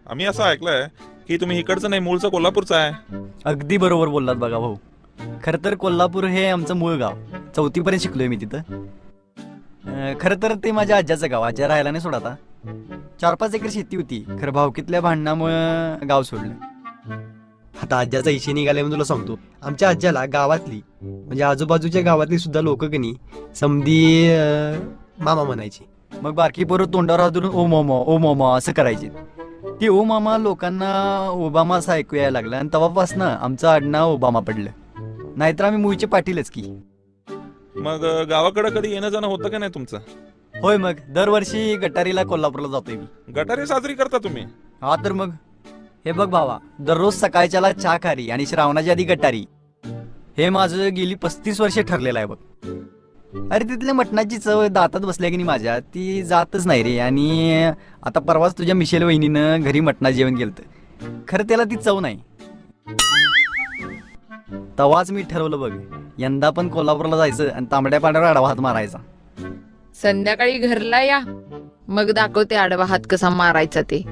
आम्ही असं ऐकलंय की तुम्ही इकडचं नाही, मूळचं कोल्हापूरचं आहे. अगदी बरोबर बोललात बघा भाऊ. खरं तर कोल्हापूर हे आमचं मूळ गाव. 4थीपर्यंत शिकलोय मी तिथं. खरं तर ते माझ्या आज्याचं गाव. आज्या राहायला नाही सोडा आता. 4-5 एकर शेती होती, खरं भावकीतल्या भांडणामुळं गाव सोडलं. आता आज्याचा इशे निघाले म्हणून तुला सांगतो, आमच्या आज्याला गावातली म्हणजे आजूबाजूच्या गावातली सुद्धा लोक कनी समधी मामा म्हणायची. मग बारकी पोरं तोंडावर हात धरून ओ मामा असं करायचे. ते ओ मामा लोकांना ओबामा असं ऐकू यायला लागलं आणि तेव्हापासनं आमचं आडनाव ओबामा पडलं. नाहीतर आम्ही मूळचे पाटीलच की. मग गावाकडे कधी येणं जाणं होतं का नाही तुमचं? होय, मग दरवर्षी गटारीला कोल्हापूरला जातोय मी. गटारी साजरी करता तुम्ही? हा तर मग हे बघ भावा, दररोज सकाळच्याला चहा खारी आणि श्रावणाच्या आधी गटारी, हे माझं गेली 35 वर्षे ठरलेलं आहे बघ. अरे तिथल्या मटणाची चव दातात बसल्या की नाही माझ्या, ती जातच नाही रे. आणि आता परवाच तुझ्या मिशेल वहिनीनं घरी मटणा जेवण केलं, खरं त्याला ती चव नाही. तवाच मी ठरवलं बघ, यंदा पण कोल्हापूरला जायचं आणि तांबड्या पांढऱ्यावर आडवा हात मारायचा. संध्याकाळी घरला या, मग दाखवते आडवा हात कसा मारायचा ते.